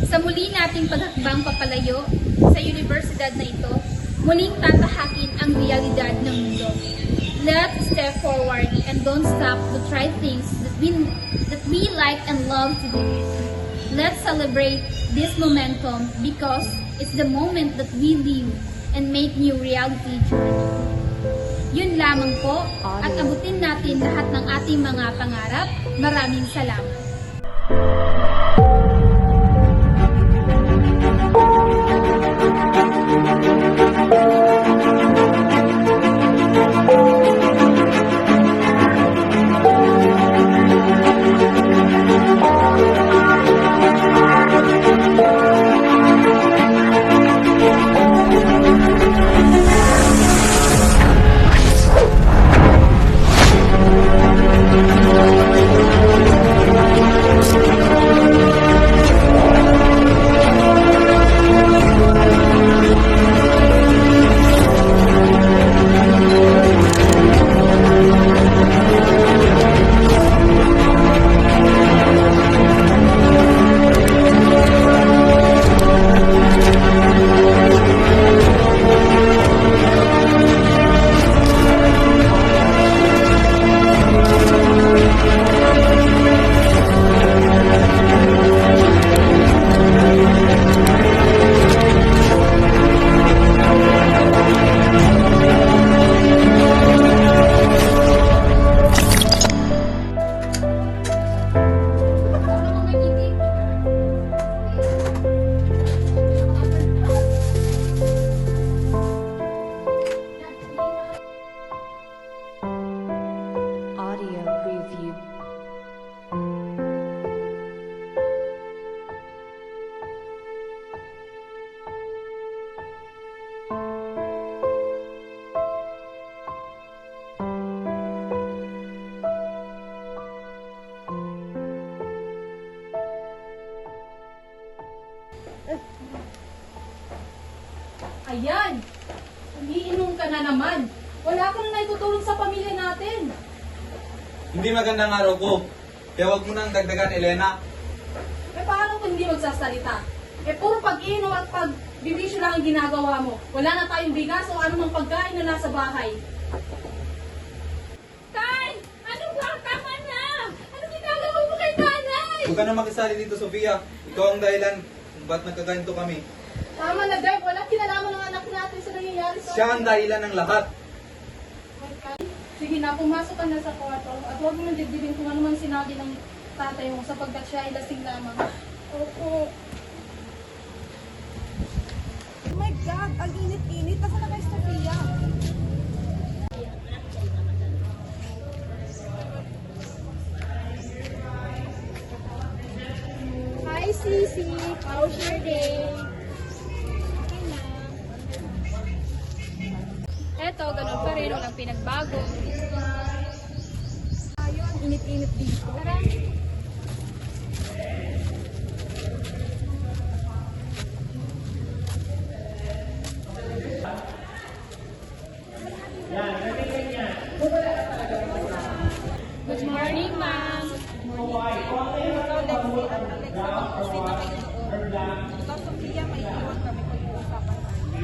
Sa muli nating paghakbang papalayo sa universidad na ito, muling tatahakin ang realidad ng mundo. Let's step forward and don't stop to try things that we like and love to do. Let's celebrate this momentum because it's the moment that we live and make new reality journey. Yun lamang po at abutin natin lahat ng ating mga pangarap. Maraming salamat. Audio preview. Ayan! Umiinom ka na naman. Wala ka na naitutulong sa pamilya natin. Hindi magandang araw ko. Kaya wag mo nang dagdagan, Elena. Eh paano kung hindi magsasalita? Eh puro pag-inom at pagbibisyo lang ang ginagawa mo. Wala na tayong bigas o anumang pagkain na nasa bahay. Tay! Ano ba? Tama na! Ano ginagawa mo kay nanay? Huwag ka na makisali dito, Sofia. Ikaw ang dahilan kung ba't nagkaganito kami. Tama na, Dave. Walang kinalaman ng anak natin sa nangyayari sa... Siya ang dahilan ng lahat. Sige na, pumasok ka na sa kwarto at huwag mo dibdibin kung ano man sinabi ng tatay mo sapagkat siya ay lasing lamang. Opo. Oh my God! Ang init-init. Nasaan na kay Sofia? Hi, Sisi. How's your day? Eto, ganun pa rin. Walang pinagbago. Ayun, init-init dito. Tara. Good morning, ma'am. Ikaw, Lexi at Alexa, mag-usay na kayo doon. Ikaw, Sofia, may iwan kami pag-uusapan natin.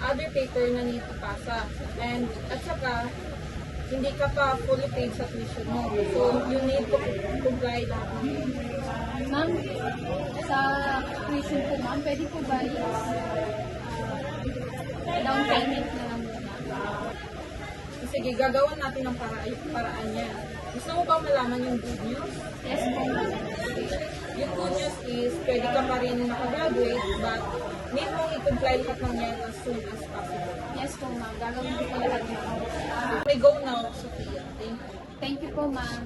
Other paper na need to pasa. And at saka, hindi ka pa fully paid sa tuition mo. So, you need to comply na. Ma'am, sa tuition po, ma'am, pwede po ba down payment na lang muna? Sige, gagawan natin ng paraan niya. Gusto mo ba malaman yung good news? Yes po, ma'am. Yung good news is, pwede ka pa rin makagraduate, but need mong i-comply lahat ng yan as soon as possible. Yes po, ma'am. Gagawin ko po lahat, ma'am. Okay, go now, Sophia. Thank you. Thank you po, ma'am.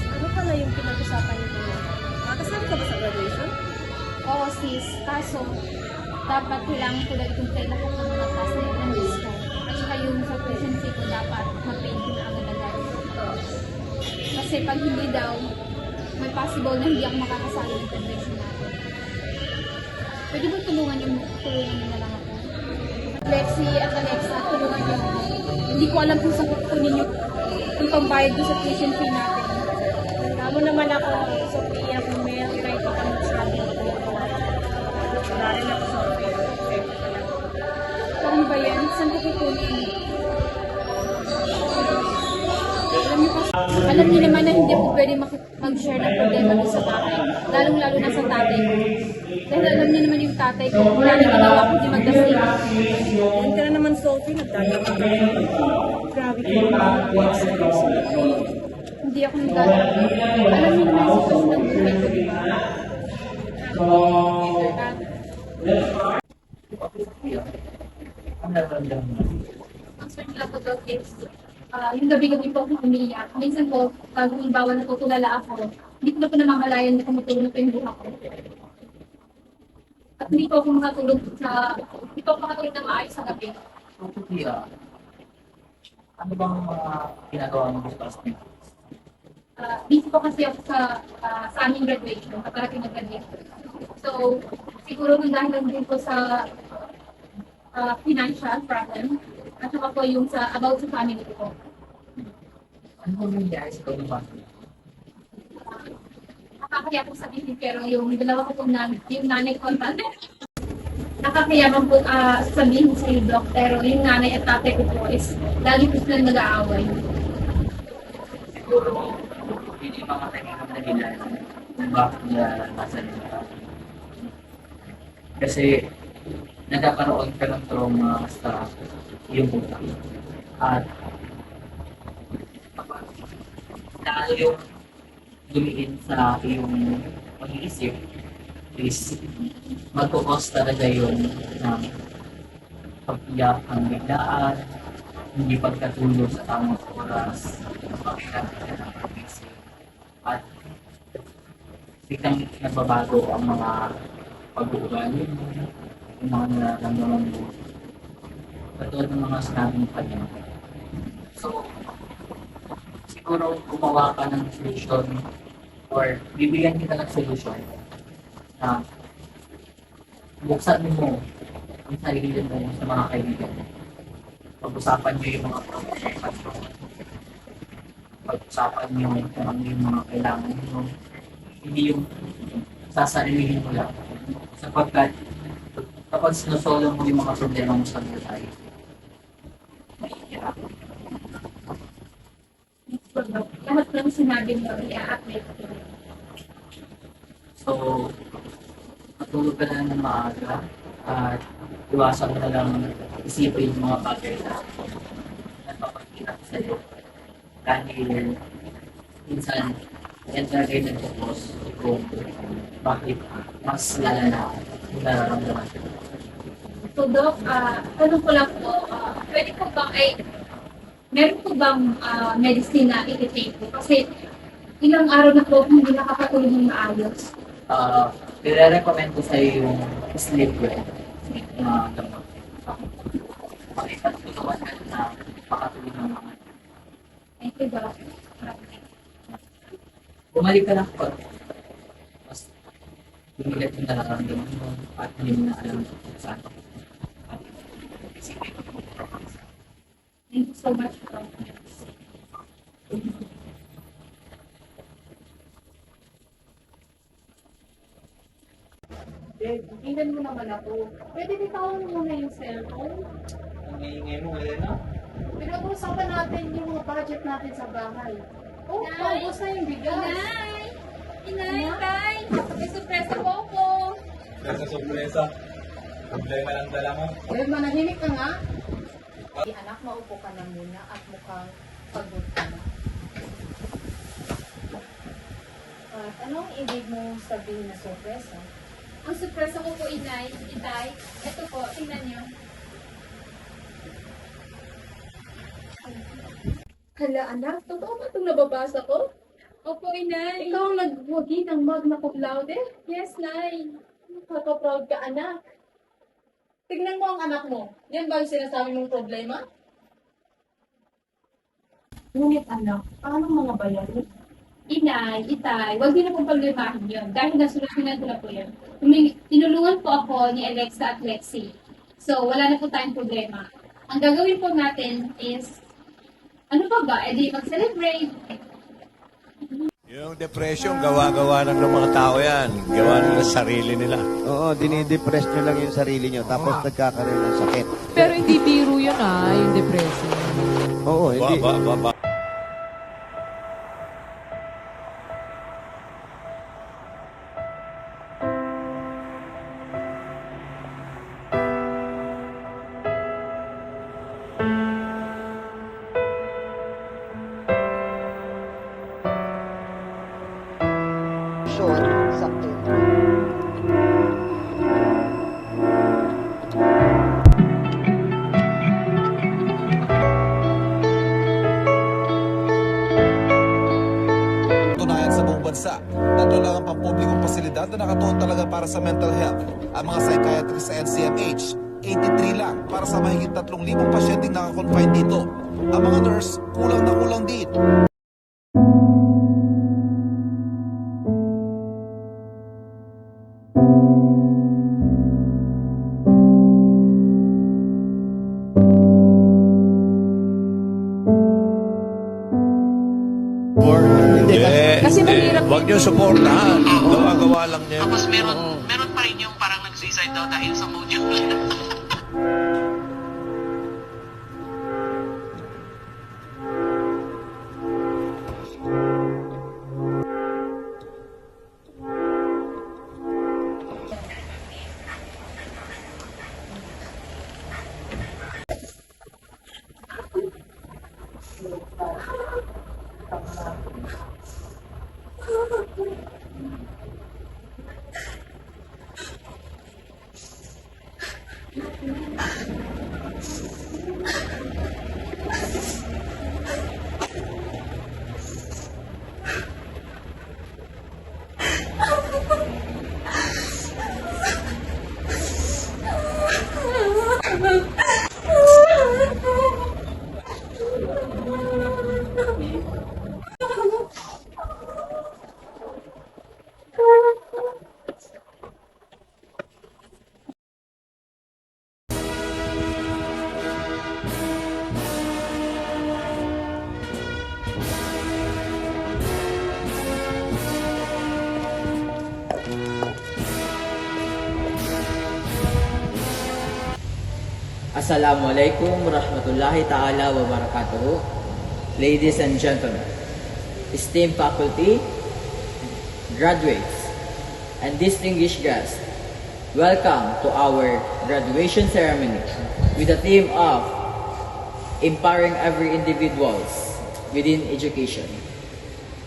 Ano pala yung pinag-usapan niyo ngayon? Kasama ka ba sa graduation? Oo, sis. Kaso, dapat kailangan ko lang i-comply lahat ng mga task na i-analyze ko. At saka yung sa tuition fee ko dapat ma-pay ko na agad-agad. Kasi pag hindi daw, may possible na hindi ako makakasali ng graduation natin. Pwede mo tulungan niyo na lang ako? Lexi at Alexa, tulungan niyo ako. Hindi ko alam kung saan ko ninyo yung pambayad ko sa tuition fee natin. Lalo naman ako, Sophia, kung may right ka magsabi ko. Wala rin ako, Sophia. Paano ba yan? Saan ko kukunin? Alam niyo naman na hindi ako pwede mag-share ng problema doon sa tatay. Lalong-lalo na sa tatay ko. Dahil alam niyo naman yung tatay ko, wala na ginawa ko di magdasig. Yan ka na naman, Sophie, nagdaya ka. Grabe ka. Hindi ako nagdadasig. Alam niyo naman yung sitwasyon ng buhay ko, di ba? Ang swerte lang ko daw is, yung gabi-gabi po akong umiiyak. Minsan po, pag halimbawa natutulala ako, hindi ko na po namamalayan na tumutulog po yung buha ko. At hindi po ako makatulog na maayos sa gabi. Kuya, ano bang mga ginagawa mo sa class mo? Busy po kasi ako sa aming graduation, kaparating na graduation. So, siguro nung dahil lang din po sa financial problem, at saka po yung about sa family ko. Ano bang nangyayari sa ikaw ba? Nakakaya po sabihin, pero yung dalawa ko pong yung nanay ko, nakakaya man po sabihin sa iyo, Doc, pero yung nanay at tatay ko po is lagi po silang nag-aaway. Siguro, hindi mga kailangan na nila kung bakit nila nasa nila. Kasi, nagkakaroon ka ng trauma sa iyong utak. At, lalo yung dumiin sa iyong pag-iisip is magkukos talaga yun ng pag-iyak ng biglaan, hindi pagkatulog sa tamang oras, pag-iyak ng pag-iisip, at biglang nagbabago ang mga pag-uugali mo, yung mga nararamdaman mo, katulad ng mga sinabi mo kanina. So, siguro gumawa ka ng solution or bibigyan kita ng solution na buksan mo ang sarili mo sa mga kaibigan mo. Pag-usapan niyo yung mga problema mo. Pag-usapan niyo kung ano yung mga kailangan mo. Hindi yung sasarilihin mo lang. Sapagkat kapag sinusolo mo yung mga problema mo sa buhay, mahihirap. Lahat ng sinabi mo, i-a-apply ko. So, matulog ka na ng maaga at iwasan mo na lang isipin yung mga bagay na nagpapagkirap sa'yo. Dahil minsan, yan talaga yung nagpapos kung bakit mas lalala yung nararamdaman. So, Doc, tanong ko lang po, pwede ko bang meron po bang medicine na i-take ko? Kasi ilang araw na po hindi nakakatulog ng maayos. I-recommend ko sa'yo yung sleep well na gamot. Makipagtulungan ka na makatulog ng mga. Thank you, Doc. Bumalik ka lang pag mas lumilit yung nararamdaman mo at hindi mo na alam kung saan ka. Thank you so much, Doc. Tingnan mo naman ako. Pwede bitawan mo muna yung cellphone. Ang ingay mo, Elena. Pinag-uusapan natin yung mga budget natin sa bahay. Oh, Nay! paubos na yung bigas. Inay! Inay, Tay! May surpresa po ako. Dahil sa sorpresa, problema lang dala mo. Eh, manahimik ka nga. Anak, maupo ka na muna at mukhang pagod ka na. At anong ibig mo sabihin na sorpresa? Ang surpresa ko po, Inay, Itay, ito po, tingnan niyo. Hala, anak, totoo ba itong nababasa ko? Opo, Inay. Ikaw ang nagwagi ng magna cum laude? Yes, Nay. Nakaka-proud ka, anak. Tignan mo ang anak mo. Yan ba yung sinasabi mong problema? Ngunit anak, paano mga bayan? Inay, itay, huwag niyo na pong problemahin yun. Dahil nasolusyonan ko na po yun. Tinulungan po ako ni Alexa at Lexi. So, wala na po tayong problema. Ang gagawin po natin is, ano pa ba? E di mag-celebrate. Yung depression, gawa-gawa lang ng mga tao yan. Gawa nila sa sarili nila. Oo, dinidepress nyo lang yung sarili nyo, tapos nagkakaroon ng sakit. Pero hindi biro yun yung depression. Oo, hindi. Ba. Sakto. Tunayan sa buong bansa. Tatlo lang ang pampublikong pasilidad na nakatuon talaga para sa mental health. Ang mga psychiatrist sa NCMH, 83 lang para sa mahigit 3,000 pasyenteng nakakonfine dito. Ang mga nurse, kulang na kulang din. Kasi mahirap Huwag niyo supportahan. Gawa-gawa lang niya. Tapos meron pa rin yung parang nag-suicide daw dahil sa module. Assalamualaikum warahmatullahi ta'ala wa barakatuhu. Ladies and gentlemen, esteemed faculty, graduates, and distinguished guests, welcome to our graduation ceremony with the theme of empowering every individuals within education.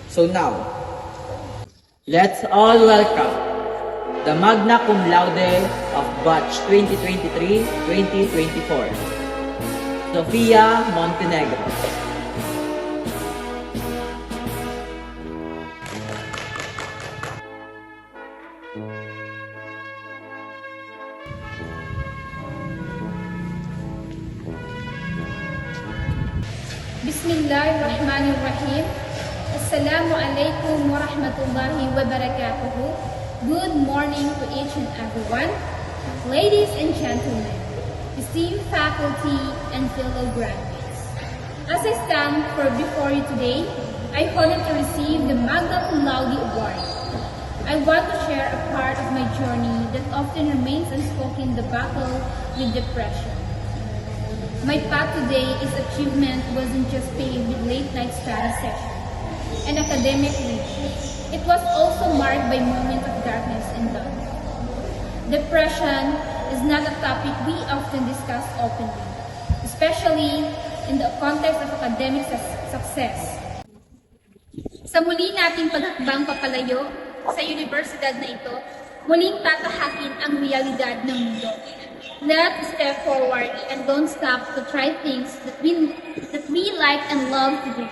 So now, let's all welcome the magna cum laude of batch 2023-2024, Sofia Montenegro. Bismillahirrahmanirrahim. Assalamu alaikum wa rahmatullahi wa barakatuhu. Good morning to each and everyone. Ladies and gentlemen, esteemed faculty and fellow graduates. As I stand before you today, I honored to receive the Magna Cum Laude Award. I want to share a part of my journey that often remains unspoken, the battle with depression. My path today is achievement wasn't just paved with late-night study sessions and academic reading. It was also marked by moments of darkness and doubt. Depression is not a topic we often discuss openly, especially in the context of academic success. Sa muli nating paghakbang papalayo sa universidad na ito, muling tatahakin ang realidad ng mundo. Let's step forward and don't stop to try things that we like and love to do.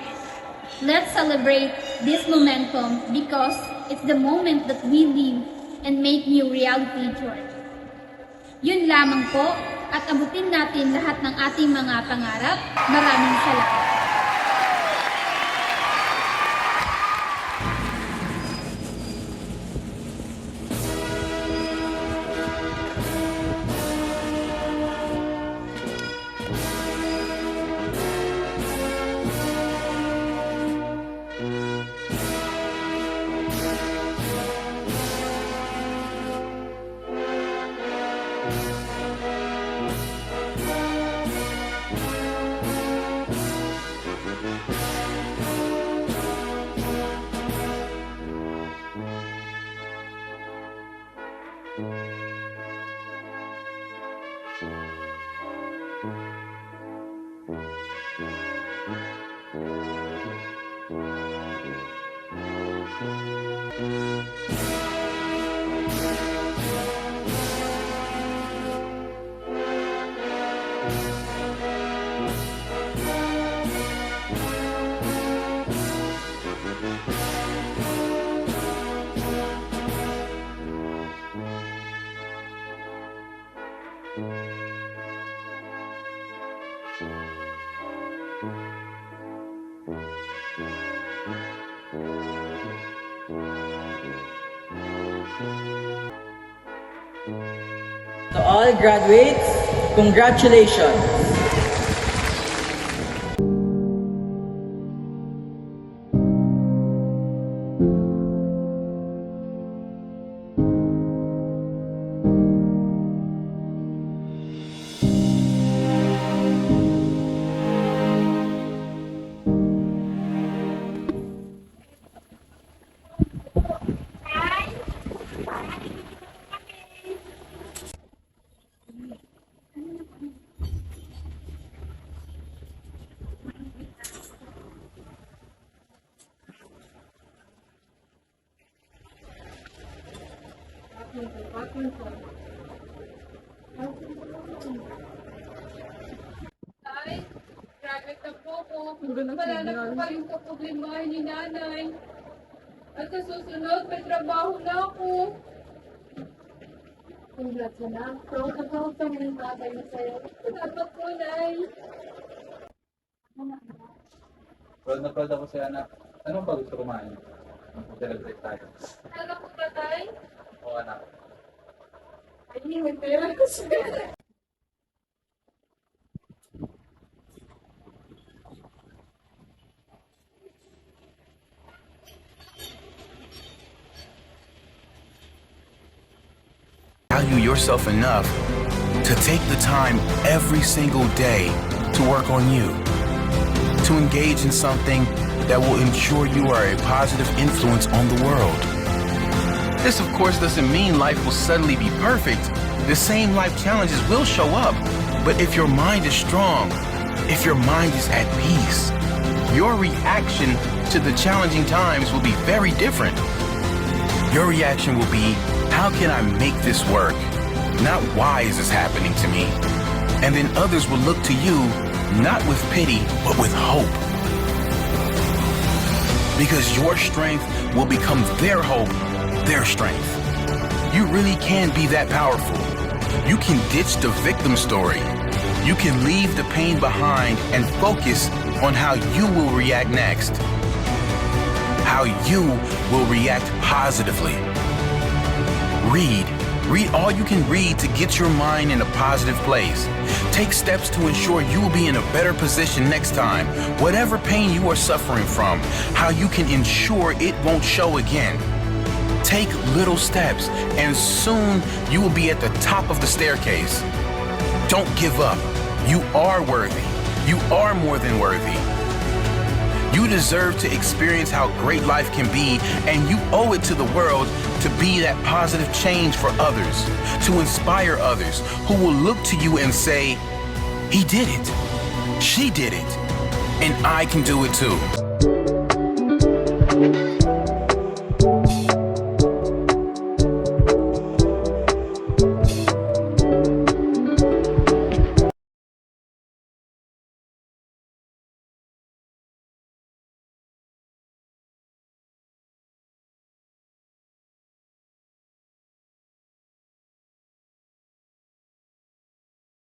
Let's celebrate this momentum because it's the moment that we live and make new reality journey. Yun lamang po at abutin natin lahat ng ating mga pangarap. Maraming salamat. To all graduates, congratulations! Ay, graduate na po ako. Wala na po kayong kaproblemahin ni nanay. At sa susunod, may trabaho na ako. Congrats na. Proud na proud kami ng tatay mo sa'yo. Salamat po, Nay. Proud na proud ako sa'yo, anak. Anong ba gusto kumain? Celebrate tayo. Ano po, tatay? Oo, anak. Ay, may pera kasi. Value yourself enough to take the time every single day to work on you, to engage in something that will ensure you are a positive influence on the world. This, of course, doesn't mean life will suddenly be perfect. The same life challenges will show up, but if your mind is strong, if your mind is at peace, your reaction to the challenging times will be very different. Your reaction will be, how can I make this work? Not why is this happening to me? And then others will look to you, not with pity, but with hope. Because your strength will become their hope, their strength. You really can be that powerful. You can ditch the victim story. You can leave the pain behind and focus on how you will react next. How you will react positively. Read. Read all you can read to get your mind in a positive place. Take steps to ensure you will be in a better position next time. Whatever pain you are suffering from, how you can ensure it won't show again. Take little steps, and soon you will be at the top of the staircase. Don't give up. You are worthy. You are more than worthy. You deserve to experience how great life can be, and you owe it to the world to be that positive change for others, to inspire others who will look to you and say, he did it, she did it, and I can do it too.